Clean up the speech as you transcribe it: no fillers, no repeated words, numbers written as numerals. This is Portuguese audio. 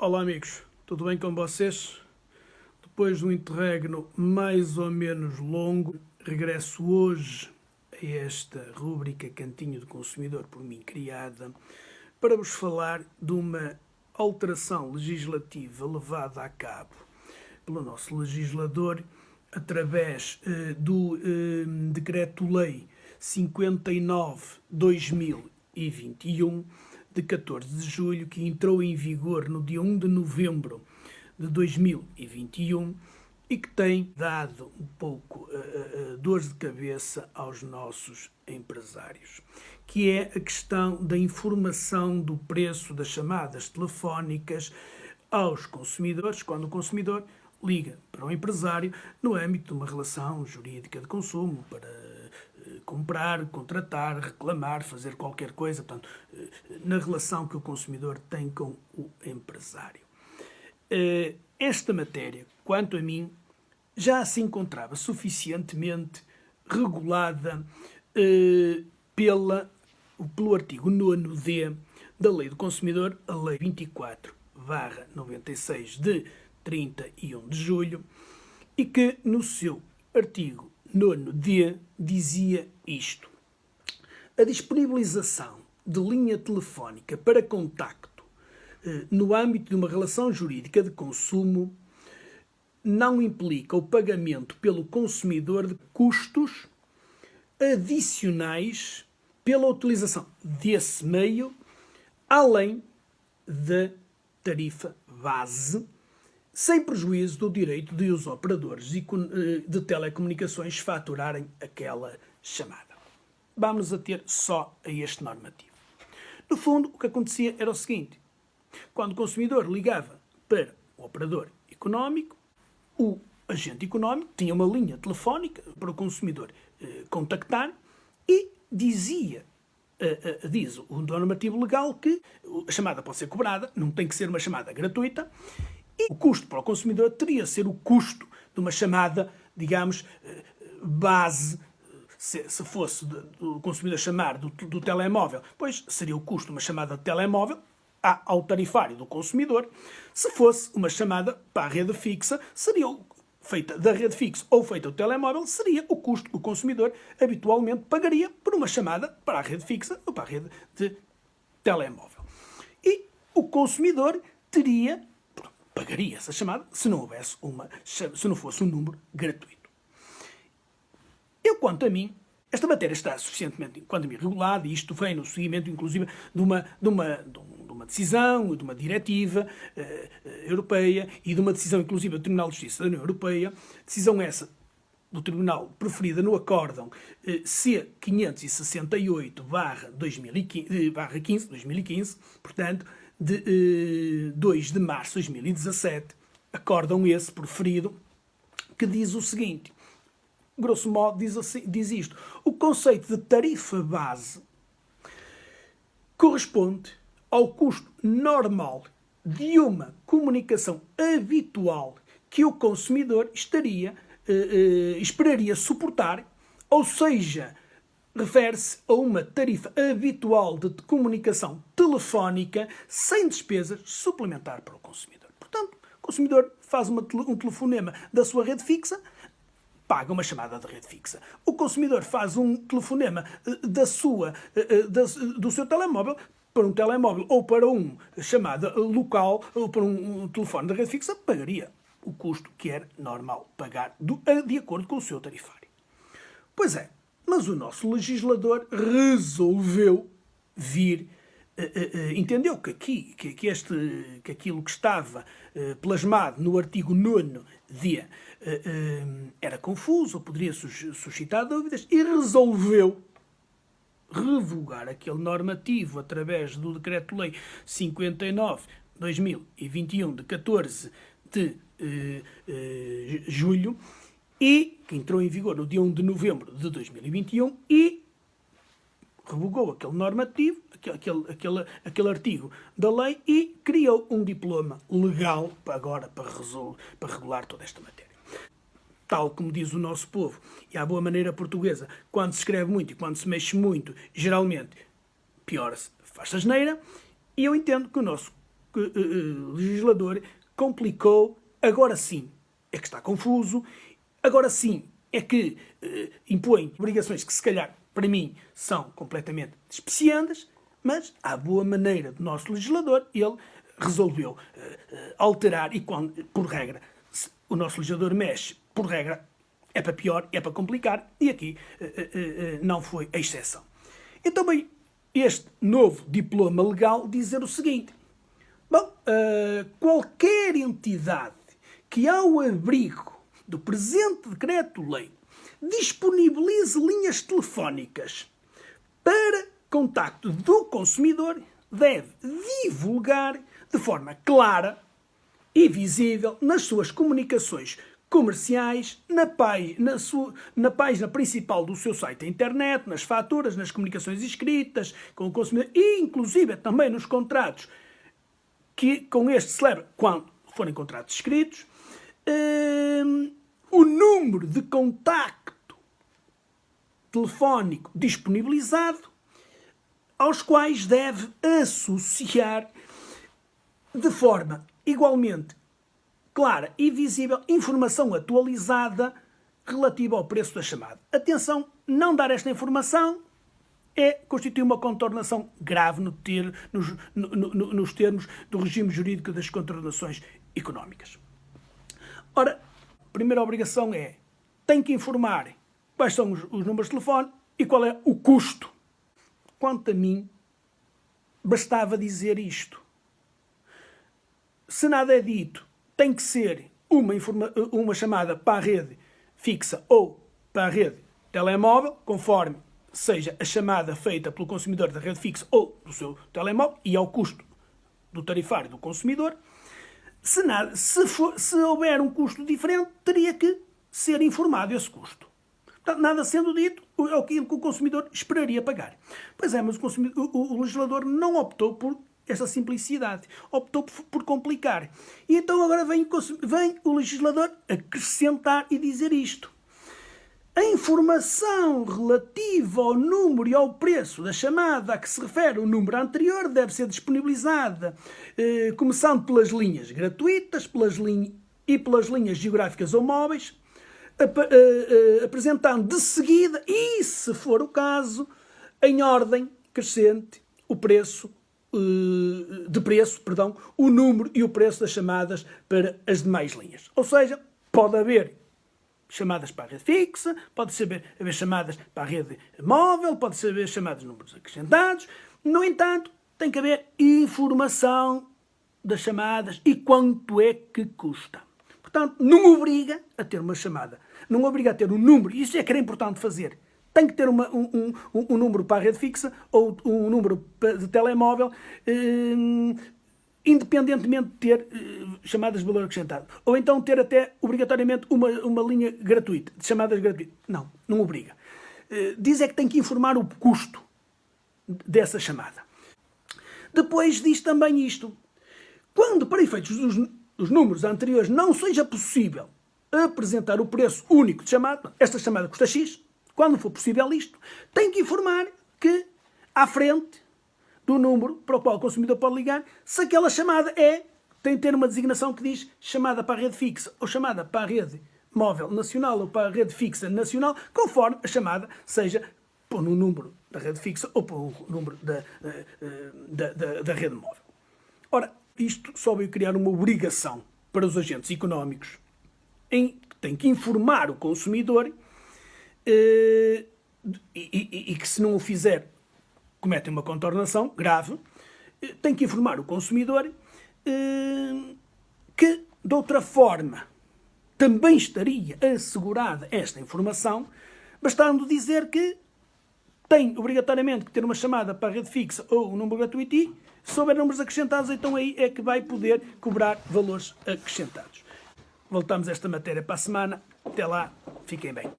Olá amigos, tudo bem com vocês? Depois de um interregno mais ou menos longo, regresso hoje a esta rúbrica Cantinho do Consumidor por mim criada para vos falar de uma alteração legislativa levada a cabo pelo nosso legislador através do Decreto-Lei 59/2021 de 14 de julho, que entrou em vigor no dia 1 de novembro de 2021 e que tem dado um pouco dores de cabeça aos nossos empresários, que é a questão da informação do preço das chamadas telefónicas aos consumidores, quando o consumidor liga para o empresário no âmbito de uma relação jurídica de consumo para comprar, contratar, reclamar, fazer qualquer coisa, portanto, na relação que o consumidor tem com o empresário. Esta matéria, quanto a mim, já se encontrava suficientemente regulada pelo artigo 9º da Lei do Consumidor, a Lei 24/96 de 31 de julho, e que no seu artigo 9d dizia isto: a disponibilização de linha telefónica para contacto no âmbito de uma relação jurídica de consumo não implica o pagamento pelo consumidor de custos adicionais pela utilização desse meio, além da tarifa base, sem prejuízo do direito de os operadores de telecomunicações faturarem aquela chamada. Vamos ater só a este normativo. No fundo, o que acontecia era o seguinte: quando o consumidor ligava para o operador económico, o agente económico tinha uma linha telefónica para o consumidor contactar e diz o normativo legal que a chamada pode ser cobrada, não tem que ser uma chamada gratuita, e o custo para o consumidor teria de ser o custo de uma chamada, digamos, base. Se fosse o consumidor chamar do telemóvel, pois seria o custo de uma chamada de telemóvel ao tarifário do consumidor. Se fosse uma chamada para a rede fixa, seria feita da rede fixa ou feita do telemóvel, seria o custo que o consumidor habitualmente pagaria por uma chamada para a rede fixa ou para a rede de telemóvel. E o consumidor pagaria essa chamada se não fosse um número gratuito. Quanto a mim, esta matéria está suficientemente, quanto a mim, regulada, e isto vem no seguimento, inclusive, de uma decisão, de uma diretiva europeia e de uma decisão, inclusive, do Tribunal de Justiça da União Europeia, decisão essa do Tribunal preferida no acórdão C568/2015, portanto, de 2 de março de 2017, acórdão esse preferido, que diz o seguinte, grosso modo diz isto: o conceito de tarifa base corresponde ao custo normal de uma comunicação habitual que o consumidor esperaria suportar, ou seja, refere-se a uma tarifa habitual de comunicação telefónica sem despesas suplementar para o consumidor. Portanto, o consumidor faz um telefonema da sua rede fixa, paga uma chamada de rede fixa. O consumidor faz um telefonema do seu telemóvel para um telemóvel ou para uma chamada local ou para um telefone de rede fixa, pagaria o custo que era normal pagar de acordo com o seu tarifário. Pois é, mas o nosso legislador resolveu entendeu que aquilo que estava plasmado no artigo 9º era confuso, ou poderia suscitar dúvidas, e resolveu revogar aquele normativo através do Decreto-Lei 59/2021 de 14 de julho, e que entrou em vigor no dia 1 de novembro de 2021 e revogou aquele normativo, aquele artigo da lei, e criou um diploma legal para regular toda esta matéria. Tal como diz o nosso povo, e à boa maneira portuguesa, quando se escreve muito e quando se mexe muito, geralmente pior-se, faz asneira, e eu entendo que o nosso legislador complicou, agora sim é que está confuso, agora sim é que impõe obrigações que se calhar para mim são completamente despreciantes, mas à boa maneira do nosso legislador ele resolveu alterar e quando, por regra, o nosso legislador mexe, por regra, é para pior, é para complicar, e aqui não foi a exceção. Então, bem, este novo diploma legal dizer o seguinte: bom, qualquer entidade que ao abrigo do presente decreto-lei disponibilize linhas telefónicas para contacto do consumidor deve divulgar de forma clara e visível nas suas comunicações comerciais, na página principal do seu site da internet, nas faturas, nas comunicações escritas com o consumidor e inclusive também nos contratos que com este celebra, quando forem contratos escritos, o número de contacto telefónico disponibilizado, aos quais deve associar de forma igualmente clara e visível informação atualizada relativa ao preço da chamada. Atenção, não dar esta informação constitui uma contornação grave nos termos do regime jurídico das contornações económicas. Ora, a primeira obrigação tem que informar quais são os números de telefone e qual é o custo. Quanto a mim, bastava dizer isto. Se nada é dito, tem que ser uma chamada para a rede fixa ou para a rede telemóvel, conforme seja a chamada feita pelo consumidor da rede fixa ou do seu telemóvel e ao custo do tarifário do consumidor. Se houver um custo diferente, teria que ser informado esse custo. Portanto, nada sendo dito, é aquilo que o consumidor esperaria pagar. Pois é, mas o legislador não optou por essa simplicidade, optou por complicar. E então agora vem o legislador acrescentar e dizer isto. A informação relativa ao número e ao preço da chamada a que se refere o número anterior deve ser disponibilizada, começando pelas linhas gratuitas pelas linhas geográficas ou móveis, apresentando de seguida, e se for o caso, em ordem crescente, o número e o preço das chamadas para as demais linhas. Ou seja, pode haver chamadas para a rede fixa, pode haver chamadas para a rede móvel, pode haver chamadas de números acrescentados. No entanto, tem que haver informação das chamadas e quanto é que custa. Portanto, não obriga a ter uma chamada, não obriga a ter um número, isso é que era importante fazer. Tem que ter um número para a rede fixa ou um número de telemóvel, independentemente de ter chamadas de valor acrescentado. Ou então ter até, obrigatoriamente, uma linha gratuita, de chamadas gratuitas. Não obriga. Diz é que tem que informar o custo dessa chamada. Depois diz também isto. Quando, para efeitos dos números anteriores, não seja possível apresentar o preço único de chamada, esta chamada custa X, quando for possível isto, tem que informar que, à frente do número para o qual o consumidor pode ligar, se aquela chamada tem que ter uma designação que diz chamada para a rede fixa ou chamada para a rede móvel nacional ou para a rede fixa nacional, conforme a chamada seja no número da rede fixa ou para o número da rede móvel. Ora, isto só veio criar uma obrigação para os agentes económicos em que tem que informar o consumidor e que, se não o fizer, cometem uma contornação grave. Tem que informar o consumidor que, de outra forma, também estaria assegurada esta informação, bastando dizer que tem obrigatoriamente que ter uma chamada para a rede fixa ou um número gratuito e, se houver números acrescentados, então aí é que vai poder cobrar valores acrescentados. Voltamos a esta matéria para a semana. Até lá, fiquem bem.